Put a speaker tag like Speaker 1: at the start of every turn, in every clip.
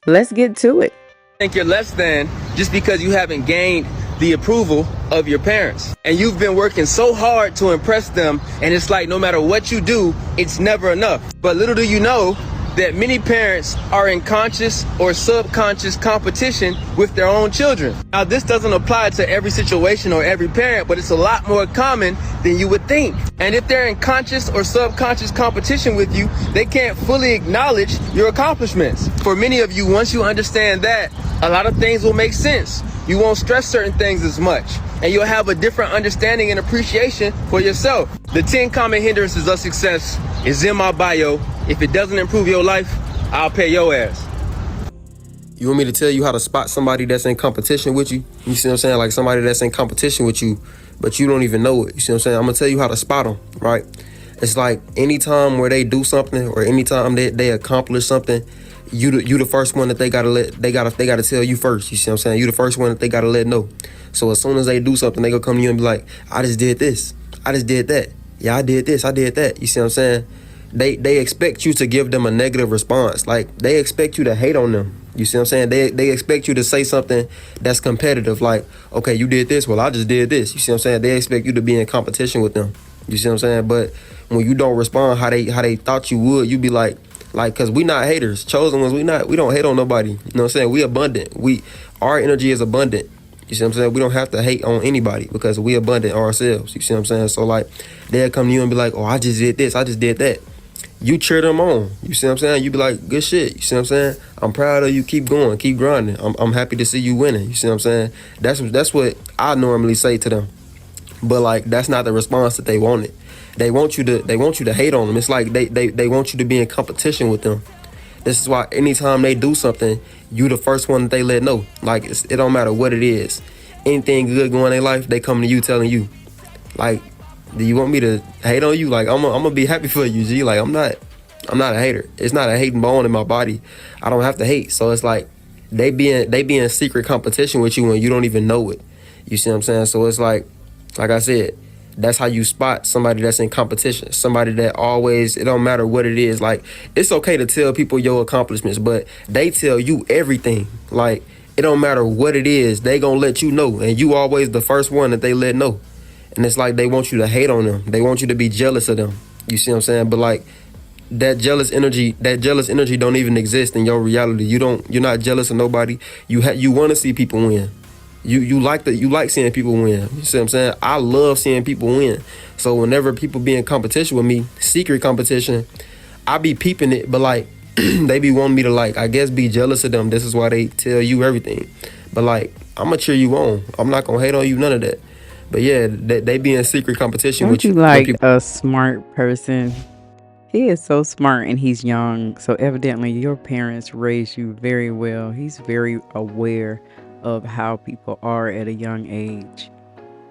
Speaker 1: Let's get to it.
Speaker 2: Think you're less than just because you haven't gained the approval of your parents. And you've been working so hard to impress them, and it's like no matter what you do, it's never enough. But little do you know that many parents are in conscious or subconscious competition with their own children. Now, this doesn't apply to every situation or every parent, but it's a lot more common than you would think. And if they're in conscious or subconscious competition with you, they can't fully acknowledge your accomplishments. For many of you, once you understand that, a lot of things will make sense. You won't stress certain things as much, and you'll have a different understanding and appreciation for yourself. The 10 common hindrances of success is in my bio. If it doesn't improve your life, I'll pay your ass.
Speaker 3: You want me to tell you how to spot somebody that's in competition with you? You see what I'm saying? Like somebody that's in competition with you, but you don't even know it. You see what I'm saying? I'm gonna tell you how to spot them, right? It's like anytime where they do something or anytime they accomplish something, you the first one that they gotta tell you first. You see what I'm saying? You the first one that they gotta let know. So as soon as they do something, they gonna come to you and be like, I just did this, I just did that. Yeah, I did this, I did that. You see what I'm saying? They expect you to give them a negative response. Like they expect you to hate on them. You see what I'm saying? They expect you to say something that's competitive. Like, okay, you did this, well, I just did this. You see what I'm saying? They expect you to be in competition with them. You see what I'm saying? But when you don't respond how they thought you would, you be like, cause we not haters. Chosen ones, we don't hate on nobody. You know what I'm saying? We abundant. Our energy is abundant. You see what I'm saying? We don't have to hate on anybody because we abundant ourselves. You see what I'm saying? So like, they'll come to you and be like, oh, I just did this, I just did that. You cheer them on. You see what I'm saying? You be like, good shit. You see what I'm saying? I'm proud of you. Keep going. Keep grinding. I'm happy to see you winning. You see what I'm saying? That's what I normally say to them. But like, that's not the response that they wanted. They want you to hate on them. It's like they want you to be in competition with them. This is why anytime they do something, you the first one that they let know. Like it don't matter what it is. Anything good going in their life, they come to you telling you. Like, do you want me to hate on you? Like I'm gonna be happy for you, G. Like I'm not a hater. It's not a hating bone in my body. I don't have to hate. So it's like they be in secret competition with you when you don't even know it. You see what I'm saying? So it's like I said, that's how you spot somebody that's in competition. Somebody that always, it don't matter what it is. Like it's okay to tell people your accomplishments, but they tell you everything. Like it don't matter what it is, they gonna let you know, and you always the first one that they let know. And it's like they want you to hate on them. They want you to be jealous of them. You see what I'm saying? But like that jealous energy don't even exist in your reality. You're not jealous of nobody. You want to see people win. You like seeing people win. You see what I'm saying? I love seeing people win. So whenever people be in competition with me, secret competition, I be peeping it, but like they be wanting me to like, I guess, be jealous of them. This is why they tell you everything. But like, I'm gonna cheer you on. I'm not gonna hate on you, none of that. But yeah, they be in secret competition
Speaker 1: Aren't
Speaker 3: with you.
Speaker 1: you like a smart person? He is so smart and he's young. So evidently your parents raised you very well. He's very aware of how people are at a young age.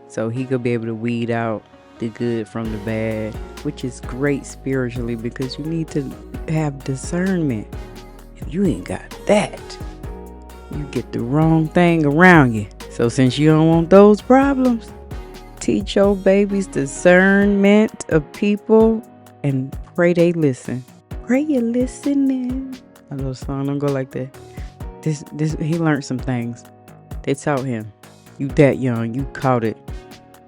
Speaker 1: So he could be able to weed out the good from the bad, which is great spiritually because you need to have discernment. If you ain't got that, you get the wrong thing around you. So since you don't want those problems, teach your babies discernment of people and pray they listen. Pray you listening. A little song don't go like that. This he learned some things. They taught him. You that young, you caught it.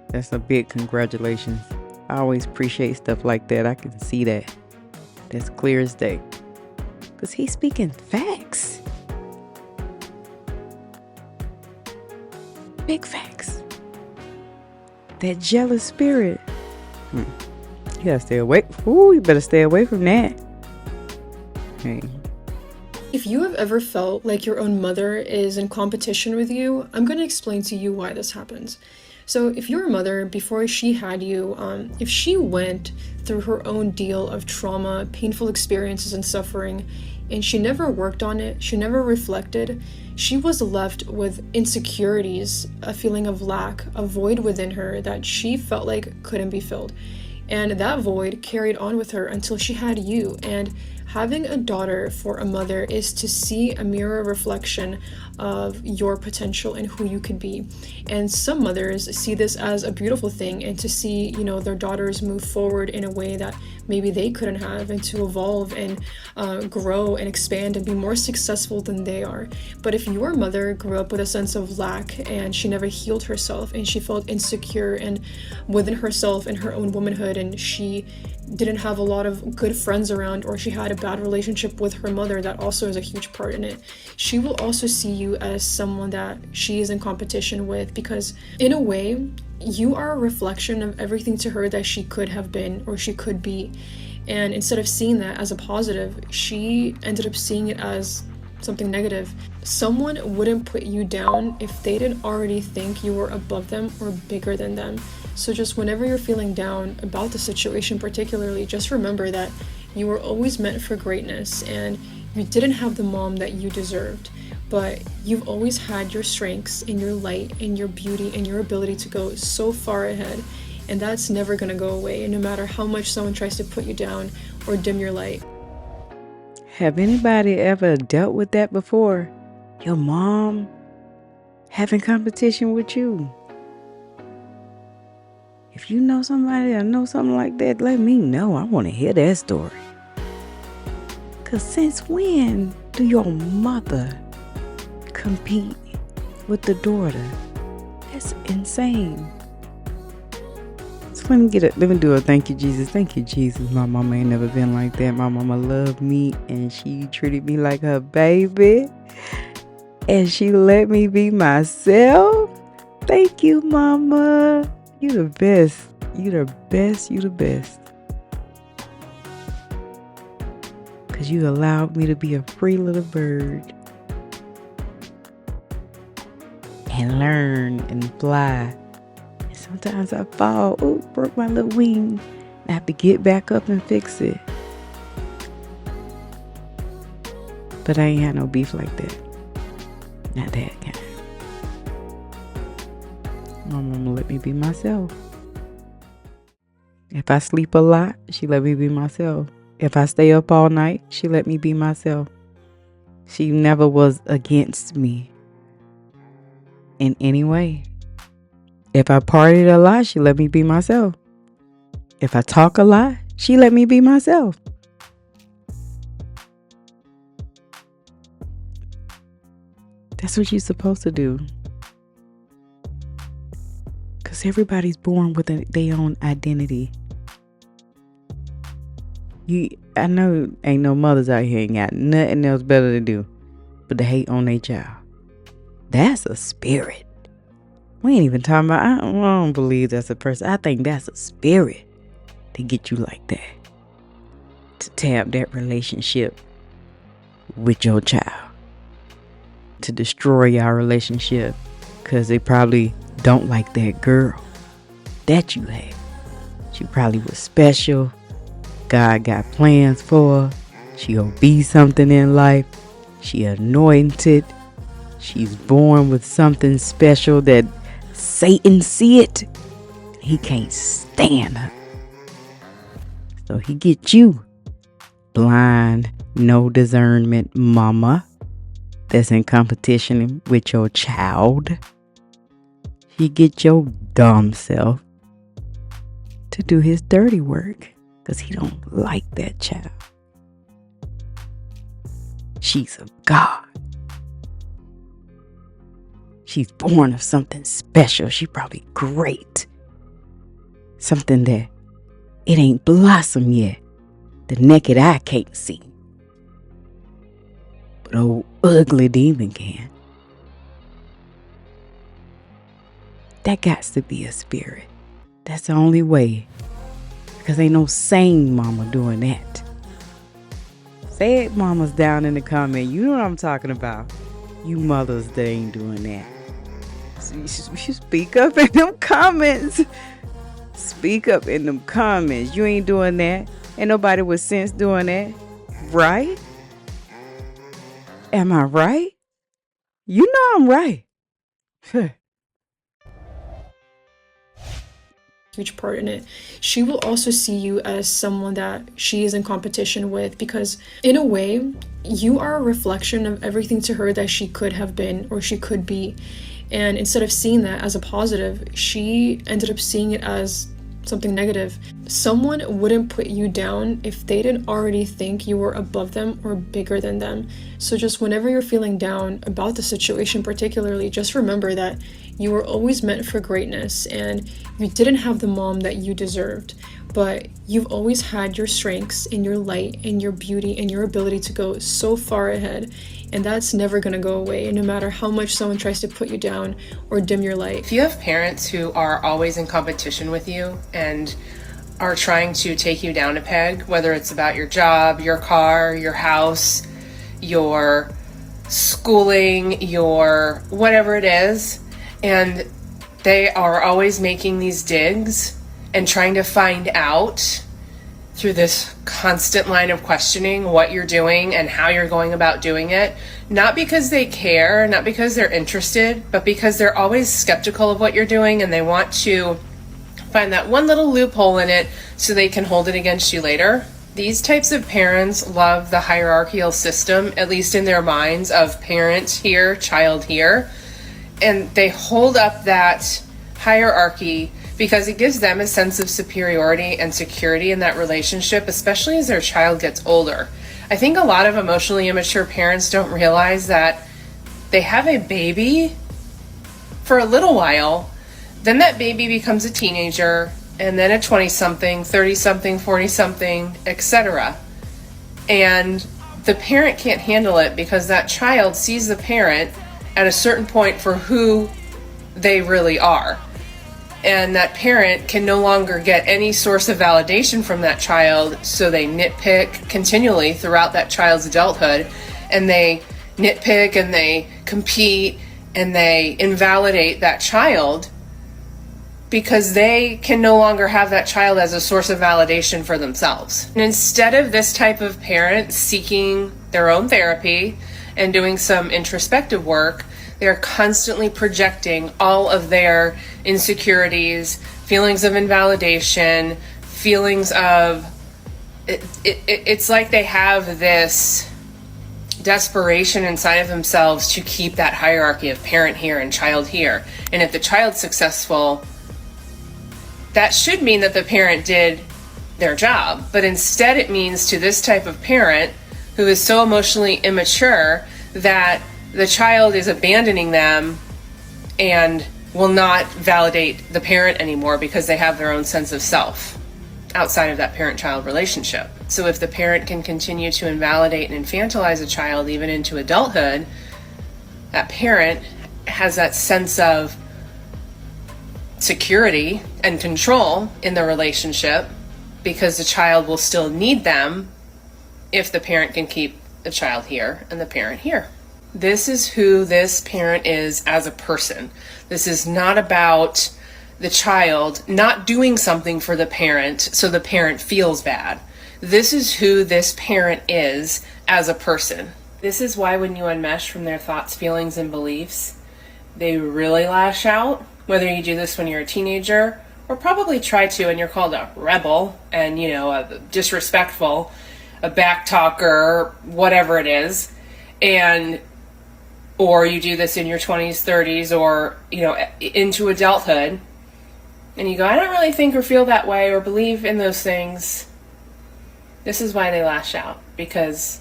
Speaker 1: That's a big congratulations. I always appreciate stuff like that. I can see that. That's clear as day. Cause he's speaking facts. Big facts. That jealous spirit. You gotta stay away. Ooh, you better stay away from that. Hey.
Speaker 4: If you have ever felt like your own mother is in competition with you, I'm going to explain to you why this happens. So if your mother, before she had you, if she went through her own deal of trauma, painful experiences and suffering, and she never worked on it, she never reflected, she was left with insecurities, a feeling of lack, a void within her that she felt like couldn't be filled. And that void carried on with her until she had you. And Having a daughter for a mother is to see a mirror reflection of your potential and who you could be. And some mothers see this as a beautiful thing, and to see, their daughters move forward in a way that maybe they couldn't have, and to evolve and grow and expand and be more successful than they are. But if your mother grew up with a sense of lack, and she never healed herself, and she felt insecure and within herself and her own womanhood, and she didn't have a lot of good friends around, or she had a bad relationship with her mother, that also is a huge part in it. She will also see you as someone that she is in competition with, because in a way, you are a reflection of everything to her that she could have been or she could be. And instead of seeing that as a positive, she ended up seeing it as something negative. Someone wouldn't put you down if they didn't already think you were above them or bigger than them. So just whenever you're feeling down about the situation particularly, just remember that you were always meant for greatness, and you didn't have the mom that you deserved, but you've always had your strengths and your light and your beauty and your ability to go so far ahead, and that's never going to go away, no matter how much someone tries to put you down or dim your light.
Speaker 1: Have anybody ever dealt with that before? Your mom having competition with you? If you know somebody that knows something like that, let me know. I want to hear that story. Because since when do your mother compete with the daughter? That's insane. So let me do a thank you, Jesus. Thank you, Jesus. My mama ain't never been like that. My mama loved me, and she treated me like her baby. And she let me be myself. Thank you, mama. You the best. You the best. You the best. Because you allowed me to be a free little bird. And learn and fly. And sometimes I fall. Ooh, broke my little wing. I have to get back up and fix it. But I ain't had no beef like that. Not that kind. My mama let me be myself. If I sleep a lot, she let me be myself. If I stay up all night, she let me be myself. She never was against me in any way. If I partied a lot, she let me be myself. If I talk a lot, she let me be myself. That's what you're supposed to do. Because everybody's born with their own identity. I know ain't no mothers out here ain't got nothing else better to do but to hate on their child. That's a spirit. We ain't even talking about, I don't believe that's a person. I think that's a spirit to get you like that. To tap that relationship with your child. To destroy your relationship because they probably don't like that girl that you had. She probably was special. God got plans for her. She'll be something in life. She anointed. She's born with something special that Satan see it. He can't stand her. So he get you, blind, no discernment mama that's in competition with your child. He get your dumb self to do his dirty work because he don't like that child. She's of God. She's born of something special. She probably great. Something that it ain't blossomed yet. The naked eye can't see. But old ugly demon can. That got to be a spirit. That's the only way. Because ain't no sane mama doing that. Say it, mamas, down in the comment. You know what I'm talking about. You mothers that ain't doing that. You speak up in them comments. Speak up in them comments. You ain't doing that. Ain't nobody with sense doing that. Right? Am I right? You know I'm right.
Speaker 4: huge part in it. She will also see you as someone that she is in competition with, because in a way, you are a reflection of everything to her that she could have been or she could be. And instead of seeing that as a positive, she ended up seeing it as something negative. Someone wouldn't put you down if they didn't already think you were above them or bigger than them. So just whenever you're feeling down about the situation particularly, just remember that you were always meant for greatness and you didn't have the mom that you deserved, but you've always had your strengths and your light and your beauty and your ability to go so far ahead. And that's never gonna go away, no matter how much someone tries to put you down or dim your light.
Speaker 5: If you have parents who are always in competition with you and are trying to take you down a peg, whether it's about your job, your car, your house, your schooling, your whatever it is, and they are always making these digs and trying to find out through this constant line of questioning what you're doing and how you're going about doing it, not because they care, not because they're interested, but because they're always skeptical of what you're doing and they want to find that one little loophole in it so they can hold it against you later. These types of parents love the hierarchical system, at least in their minds, of parent here, child here, and they hold up that hierarchy because it gives them a sense of superiority and security in that relationship, especially as their child gets older. I think a lot of emotionally immature parents don't realize that they have a baby for a little while, then that baby becomes a teenager, and then a 20-something, 30-something, 40-something, etc. And the parent can't handle it because that child sees the parent at a certain point for who they really are. And that parent can no longer get any source of validation from that child, so they nitpick continually throughout that child's adulthood, and they nitpick and they compete and they invalidate that child because they can no longer have that child as a source of validation for themselves. And instead of this type of parent seeking their own therapy and doing some introspective work, they're constantly projecting all of their insecurities, feelings of invalidation, feelings of... It's like they have this desperation inside of themselves to keep that hierarchy of parent here and child here. And if the child's successful, that should mean that the parent did their job. But instead it means to this type of parent who is so emotionally immature that the child is abandoning them and will not validate the parent anymore because they have their own sense of self outside of that parent-child relationship. So if the parent can continue to invalidate and infantilize a child even into adulthood, that parent has that sense of security and control in the relationship because the child will still need them if the parent can keep the child here and the parent here. This is who this parent is as a person. This is not about the child not doing something for the parent so the parent feels bad. This is who this parent is as a person. This is why when you unmesh from their thoughts, feelings, and beliefs, they really lash out. Whether you do this when you're a teenager or probably try to and you're called a rebel and, a disrespectful, a backtalker, whatever it is, or you do this in your 20s, 30s, or, into adulthood, and you go, I don't really think or feel that way or believe in those things. This is why they lash out, because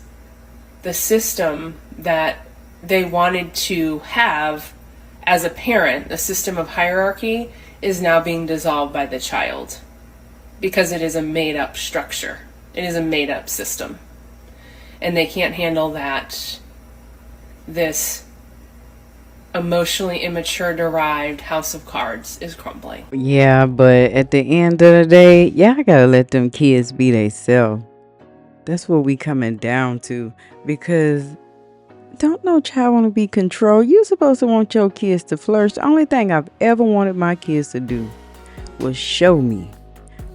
Speaker 5: the system that they wanted to have as a parent, the system of hierarchy, is now being dissolved by the child because it is a made-up structure. It is a made-up system. And they can't handle that this emotionally immature derived house of cards is crumbling.
Speaker 1: Yeah, but at the end of the day, y'all gotta let them kids be themselves. That's what we coming down to, because don't no child want to be controlled. You're supposed to want your kids to flourish. The only thing I've ever wanted my kids to do was show me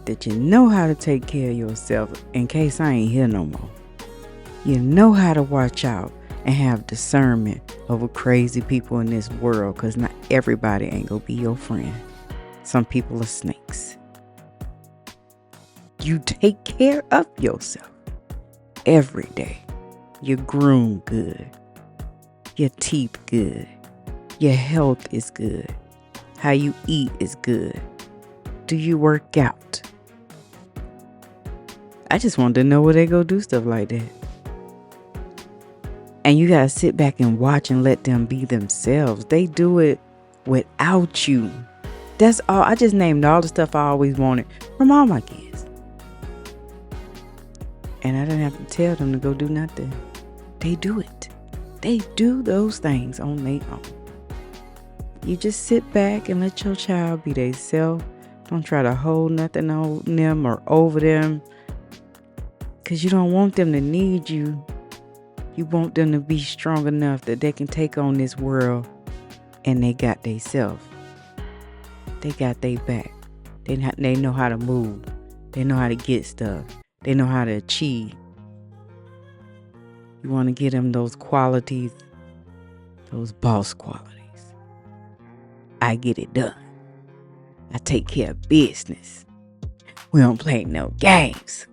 Speaker 1: that you know how to take care of yourself in case I ain't here no more. You know how to watch out and have discernment over crazy people in this world, because not everybody ain't gonna be your friend. Some people are snakes. you take care of yourself every day. You groom good. Your teeth good. Your health is good. How you eat is good. Do you work out? I just wanted to know where they go do stuff like that. And you gotta sit back and watch and let them be themselves. They do it without you. That's all. I just named all the stuff I always wanted from all my kids. And I didn't have to tell them to go do nothing. They do it. They do those things on their own. You just sit back and let your child be themselves. Don't try to hold nothing on them or over them. Because you don't want them to need you. You want them to be strong enough that they can take on this world and they got they self. They got their back. They know how to move. They know how to get stuff. They know how to achieve. You want to give them those qualities, those boss qualities. I get it done. I take care of business. We don't play no games.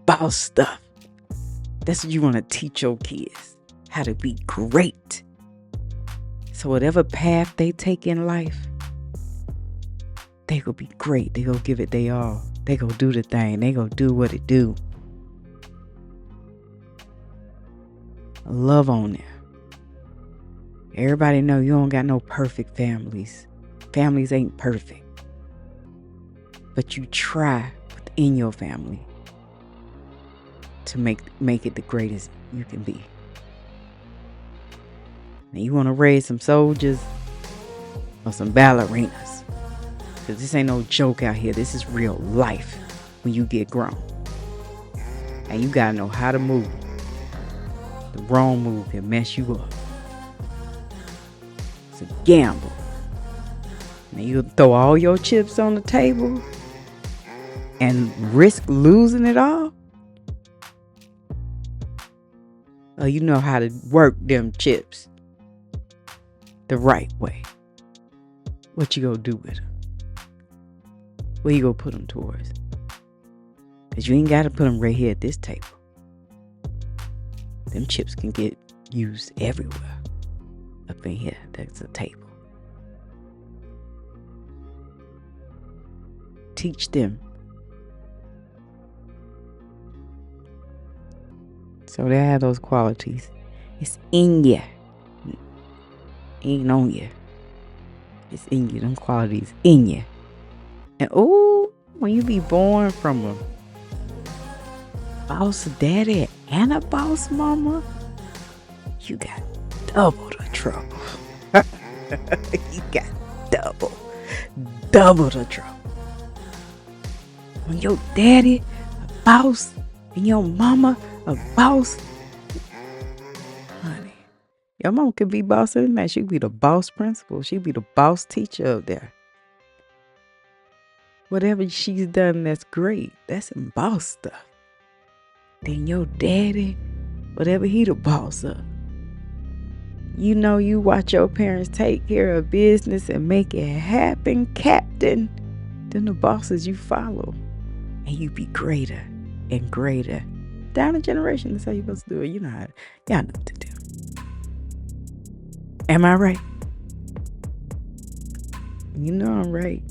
Speaker 1: Boss stuff. That's what you want to teach your kids. How to be great. So whatever path they take in life, they gonna be great. They gonna give it they all. They gonna do the thing. They gonna do what it do. Love on them. Everybody know you don't got no perfect families. Families ain't perfect. But you try within your family to make it the greatest you can be. Now you want to raise some soldiers or some ballerinas. Because this ain't no joke out here. This is real life when you get grown. And you got to know how to move. The wrong move can mess you up. It's a gamble. Now you throw all your chips on the table and risk losing it all? Or you know how to work them chips the right way. What you gonna do with them? Where you gonna put them towards? Because you ain't got to put them right here at this table. Them chips can get used everywhere. Up in here, that's a table. Teach them. So they have those qualities. It's in you. Ain't on you. It's in you. Them qualities in you. And when you be born from a boss daddy and a boss mama, you got double the trouble. You got double the trouble. When your daddy a boss and your mama a boss, honey, your mama could be boss in that. She could be the boss principal. She be the boss teacher up there. Whatever she's done, that's great. That's some boss stuff. Then your daddy, whatever he the boss of. You know, you watch your parents take care of business and make it happen, Captain. Then the bosses you follow. And you be greater and greater. Down the generation, that's how you're supposed to do it. You know how, y'all know what to do. Am I right? You know I'm right.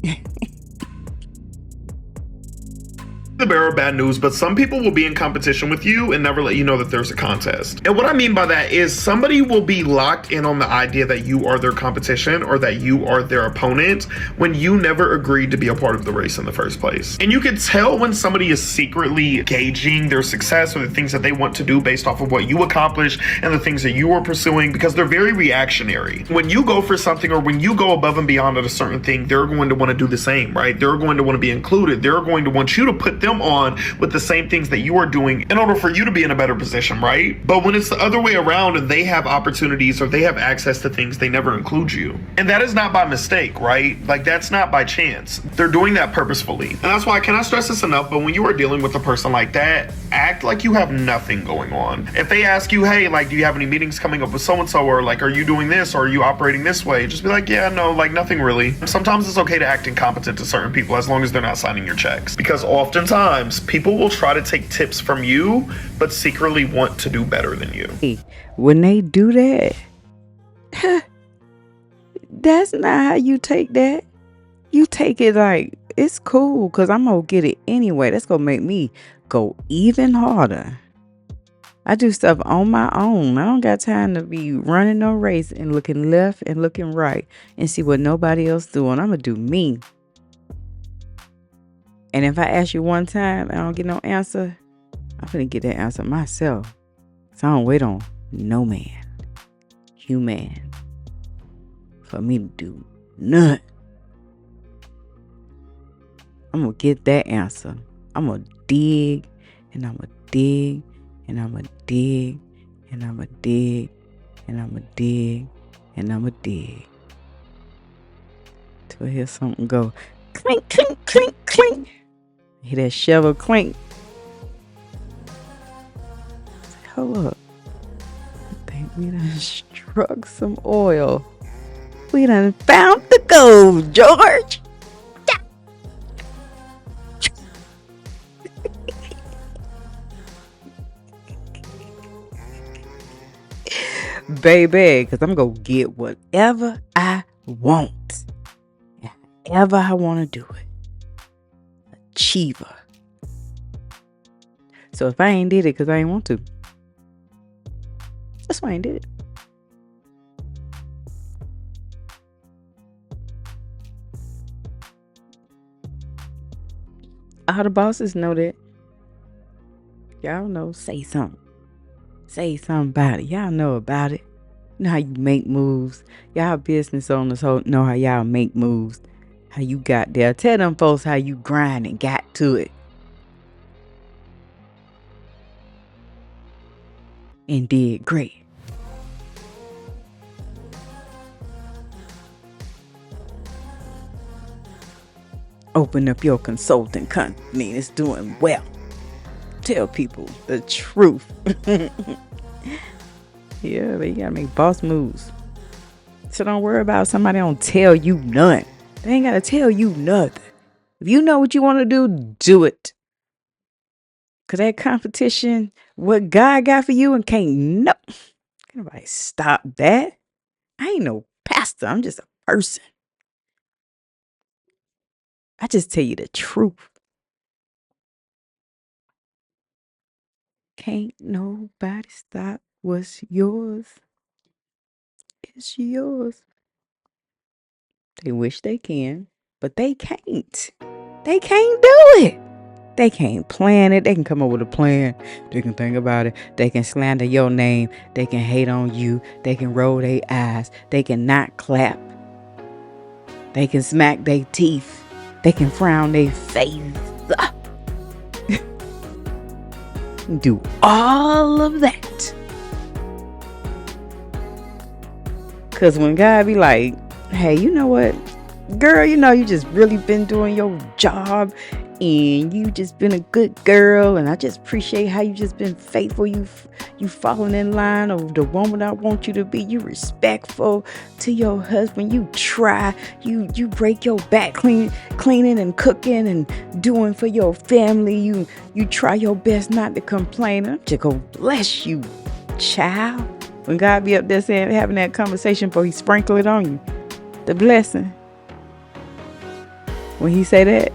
Speaker 6: The bearer of bad news, but some people will be in competition with you and never let you know that there's a contest. And what I mean by that is somebody will be locked in on the idea that you are their competition or that you are their opponent when you never agreed to be a part of the race in the first place. And you can tell when somebody is secretly gauging their success or the things that they want to do based off of what you accomplish and the things that you are pursuing, because they're very reactionary. When you go for something or when you go above and beyond at a certain thing, they're going to want to do the same, right? They're going to want to be included. They're going to want you to put them on with the same things that you are doing in order for you to be in a better position, right? But when it's the other way around and they have opportunities or they have access to things, they never include you. And that is not by mistake, right? Like, that's not by chance. They're doing that purposefully. And that's why I cannot stress this enough, but when you are dealing with a person like that, act like you have nothing going on. If they ask you, hey, like, do you have any meetings coming up with so-and-so, or like, are you doing this, or are you operating this way, just be like, yeah, no, like, nothing really. Sometimes it's okay to act incompetent to certain people as long as they're not signing your checks, because oftentimes people will try to take tips from you but secretly want to do better than you.
Speaker 1: Hey, when they do that, that's not how you take that. You take it like, it's cool because I'm going to get it anyway. That's going to make me go even harder. I do stuff on my own. I don't got time to be running no race and looking left and looking right and see what nobody else doing. I'm going to do me. And if I ask you one time and I don't get no answer, I'm going to get that answer myself. So I don't wait on no man, human, for me to do nothing. I'm going to get that answer. I'm going to dig, and I'm going to dig, and I'm going to dig, and I'm going to dig, and I'm going to dig, and I'm going to dig. Till I hear something go clink, clink, clink, clink. Hear that shovel clink. Hold up. I think we done struck some oil. We done found the gold, George. Baby, because I'm going to get whatever I want. However I want to do it. Achiever. So if I ain't did it because I ain't want to, that's why I ain't did it. All the bosses know that. Y'all know, say something. Say something about it. Y'all know about it. You know how you make moves. Y'all business owners know how y'all make moves. How you got there. Tell them folks how you grind and got to it. And did great. Open up your consulting company. It's doing well. Tell people the truth. Yeah, but you gotta make boss moves. So don't worry about somebody don't tell you nothing. They ain't gotta tell you nothing. If you know what you want to do it. Cause that competition, what God got for you, and can't nobody stop that. I ain't no pastor. I'm just a person. I just tell you the truth. Can't nobody stop what's yours. It's yours. They wish they can, but they can't. They can't do it. They can't plan it. They can come up with a plan. They can think about it. They can slander your name. They can hate on you. They can roll their eyes. They can not clap. They can smack their teeth. They can frown their face. Do all of that. Because when God be like, hey, you know what? Girl, you know, you just really been doing your job and you just been a good girl, and I just appreciate how you just been faithful. You falling in line of the woman I want you to be. You respectful to your husband. You try. You break your back cleaning and cooking and doing for your family. You try your best not to complain. I'm just gonna bless you, child. When God be up there saying, having that conversation before he sprinkle it on you, the blessing. When he say that,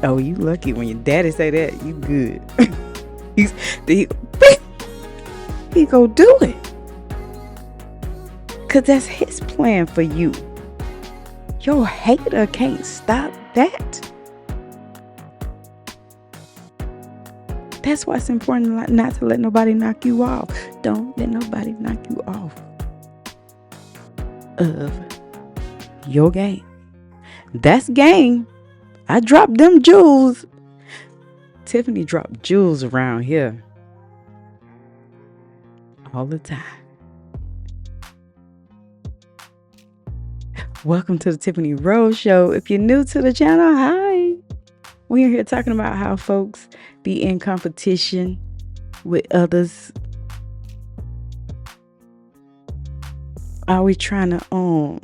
Speaker 1: oh, you lucky. When your daddy say that, you good. He go do it. Because that's his plan for you. Your hater can't stop that. That's why it's important not to let nobody knock you off. Don't let nobody knock you off of your game. That's game. I dropped them jewels. Tiffany dropped jewels around here all the time. Welcome to the Tiffany Rose Show. If you're new to the channel, hi. We're here talking about how folks be in competition with others. Always trying to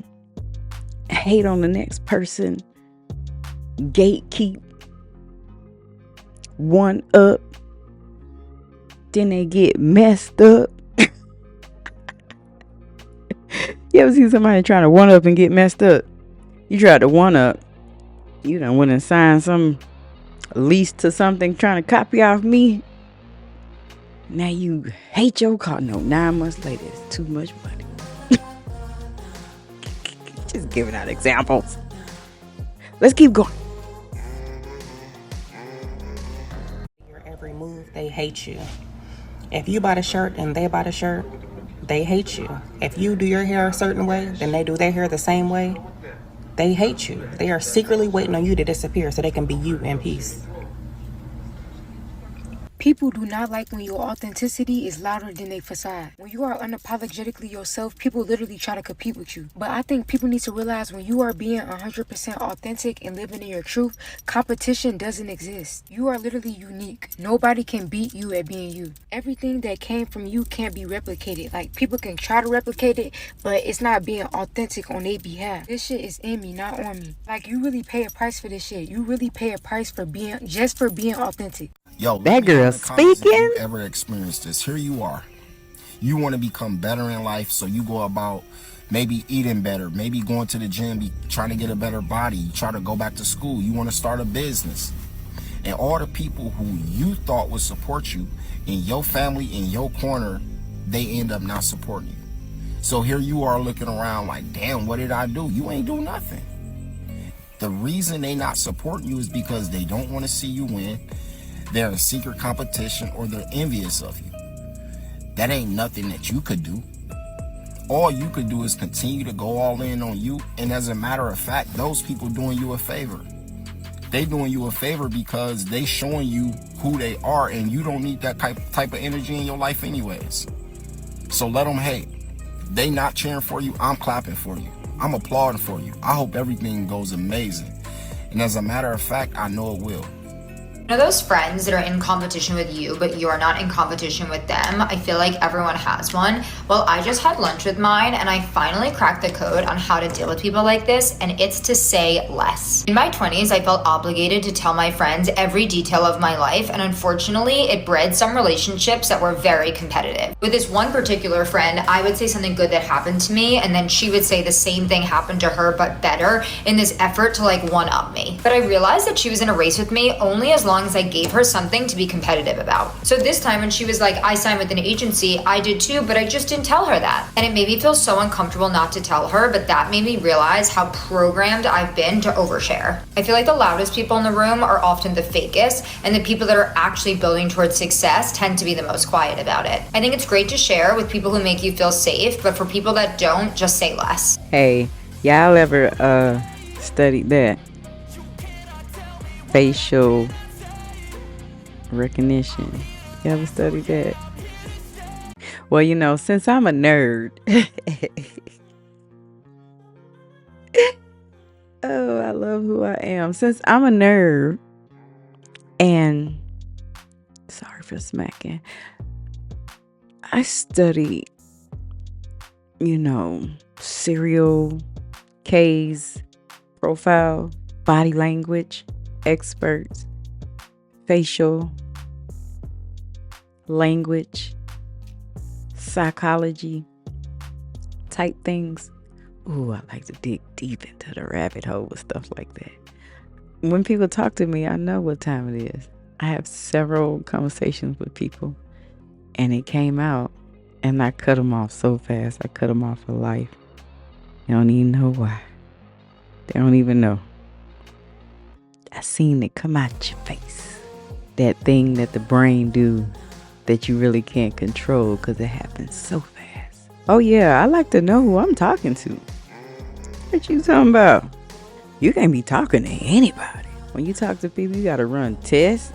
Speaker 1: hate on the next person, gatekeep, one up, then they get messed up. You ever see somebody trying to one up and get messed up? You tried to one up, you done went and signed some lease to something trying to copy off me. Now you hate your car. No, 9 months later, it's too much money. Just giving out examples. Let's keep going.
Speaker 7: Your every move, they hate you. If you buy the shirt and they buy the shirt, they hate you. If you do your hair a certain way, then they do their hair the same way. They hate you. They are secretly waiting on you to disappear so they can be you in peace.
Speaker 8: People do not like when your authenticity is louder than their facade. When you are unapologetically yourself, people literally try to compete with you. But I think people need to realize when you are being 100% authentic and living in your truth, competition doesn't exist. You are literally unique. Nobody can beat you at being you. Everything that came from you can't be replicated. Like, people can try to replicate it, but it's not being authentic on their behalf. This shit is in me, not on me. Like, you really pay a price for this shit. You really pay a price for being authentic.
Speaker 9: Yo,
Speaker 1: That girl speaking.
Speaker 9: If you ever experienced this, here you are. You want to become better in life, so you go about maybe eating better, maybe going to the gym, trying to get a better body. You try to go back to school. You want to start a business. And all the people who you thought would support you in your family, in your corner, they end up not supporting you. So here you are looking around like, damn, what did I do? You ain't do nothing. The reason they not supporting you is because they don't want to see you win. They're in secret competition, or they're envious of you. That ain't nothing that you could do. All you could do is continue to go all in on you. And as a matter of fact, those people doing you a favor. They doing you a favor because they showing you who they are, and you don't need that type of energy in your life anyways. So let them hate. They not cheering for you. I'm clapping for you. I'm applauding for you. I hope everything goes amazing. And as a matter of fact, I know it will.
Speaker 10: You know those friends that are in competition with you, but you're not in competition with them? I feel like everyone has one. Well, I just had lunch with mine, and I finally cracked the code on how to deal with people like this, and it's to say less. In my 20s, I felt obligated to tell my friends every detail of my life, and unfortunately, it bred some relationships that were very competitive. With this one particular friend, I would say something good that happened to me, and then she would say the same thing happened to her, but better, in this effort to like one-up me. But I realized that she was in a race with me only as long as I gave her something to be competitive about. So this time when she was like, I signed with an agency, I did too, but I just didn't tell her that. And it made me feel so uncomfortable not to tell her, but that made me realize how programmed I've been to overshare. I feel like the loudest people in the room are often the fakest, and the people that are actually building towards success tend to be the most quiet about it. I think it's great to share with people who make you feel safe, but for people that don't, just say less.
Speaker 1: Hey, y'all ever studied that? Facial recognition. You ever studied that? Well, you know, since I'm a nerd. Oh, I love who I am. Since I'm a nerd, and sorry for smacking, I study, serial K's profile, body language, experts, facial language, psychology type things. Ooh, I like to dig deep into the rabbit hole with stuff like that. When people talk to me, I know what time it is. I have several conversations with people, and it came out, and I cut them off so fast. I cut them off for life. They don't even know why. They don't even know. I seen it come out your face. That thing that the brain do that you really can't control because it happens so fast. Oh yeah, I like to know who I'm talking to. What you talking about? You can't be talking to anybody. When you talk to people, you gotta run tests.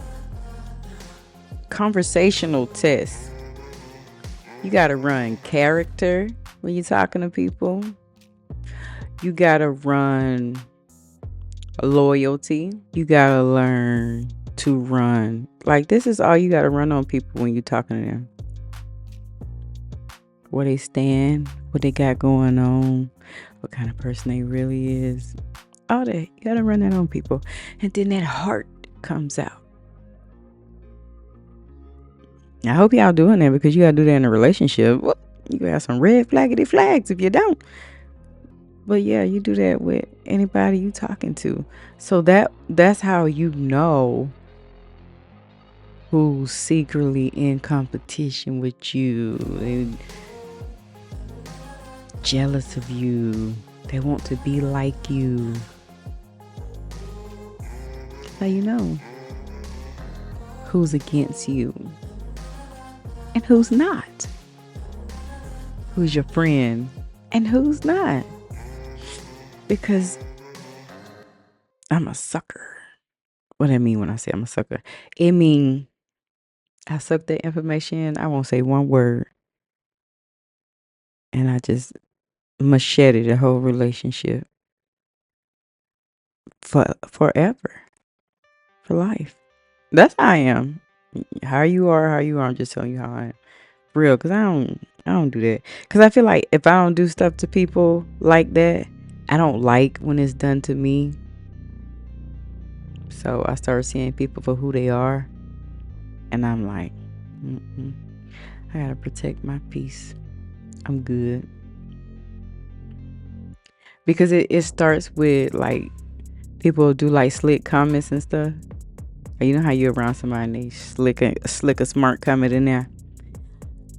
Speaker 1: Conversational tests. You gotta run character when you're talking to people. You gotta run Loyalty. You gotta learn to run. Like, this is all you gotta run on people when you're talking to them. Where they stand, what they got going on, what kind of person they really is. All that. You gotta run that on people. And then that heart comes out. I hope y'all doing that, because you gotta do that in a relationship. Well, you got some red flaggity flags if you don't. But yeah, you do that with anybody you talking to. So that's how you know who's secretly in competition with you. They jealous of you. They want to be like you. That's how you know who's against you and who's not. Who's your friend and who's not. Because I'm a sucker. What I mean when I say I'm a sucker, it mean I suck that information. I won't say one word, and I just machete the whole relationship forever, for life. That's how I am. How you are. I'm just telling you how I am. For real, because I don't do that. Because I feel like if I don't do stuff to people like that, I don't like when it's done to me. So I started seeing people for who they are. And I'm like, I gotta protect my peace. I'm good. Because it starts with, like, people do like slick comments and stuff. You know how you're around somebody and they slick a smart comment in there.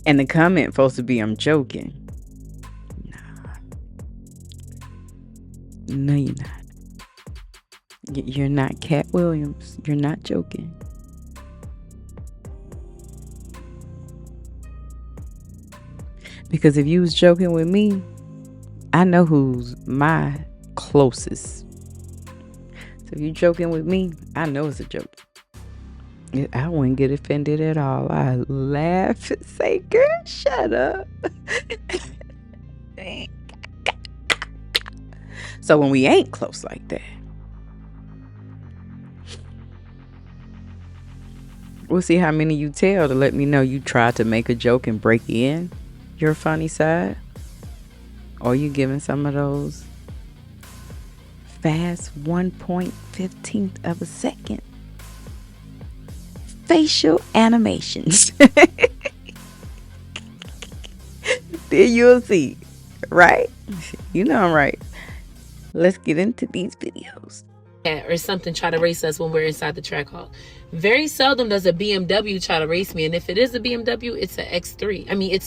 Speaker 1: And the comment supposed to be, I'm joking. No, you're not. You're not Cat Williams. You're not joking. Because if you was joking with me, I know who's my closest. So if you're joking with me, I know it's a joke. I wouldn't get offended at all. I laugh and say, girl, shut up. So when we ain't close like that, we'll see how many you tell to let me know you tried to make a joke and break in your funny side. Or you giving some of those fast 1.15th of a second facial animations. Then you'll see, right? You know I'm right. Let's get into these videos.
Speaker 11: Or something try to race us when we're inside the track hall. Very seldom does a BMW try to race me, and if it is a BMW, it's a X3. I mean,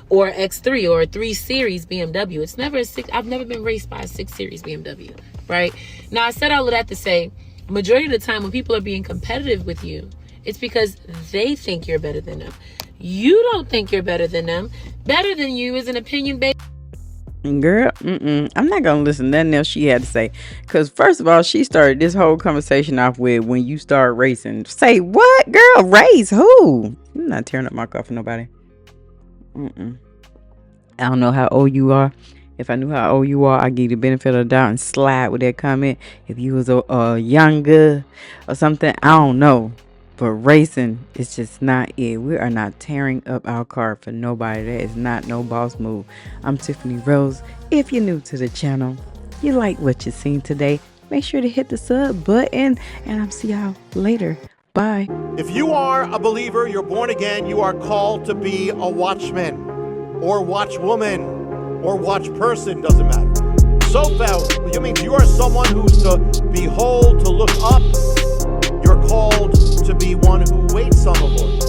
Speaker 11: or X3 or a 3 Series BMW. It's never a 6. I've never been raced by a 6 Series BMW, right? Now, I said all of that to say, majority of the time when people are being competitive with you, it's because they think you're better than them. You don't think you're better than them. Better than you is an opinion based.
Speaker 1: Girl, I'm not gonna listen to nothing else she had to say. Because first of all, she started this whole conversation off with, when you start racing. Say what, girl? Race who? I'm not tearing up my car for nobody. I don't know how old you are. If I knew how old you are, I'd give you the benefit of the doubt and slide with that comment. If you was a younger or something, I don't know. But racing is just not it. We are not tearing up our car for nobody. That is not no boss move. I'm Tiffany Rose. If you're new to the channel, you like what you seen today, make sure to hit the sub button, and I'll see y'all later. Bye.
Speaker 12: If you are a believer, you're born again, you are called to be a watchman or watchwoman or watch person, doesn't matter. So, it means you are someone who's to behold, to look up. You're called to be one who waits on the Lord.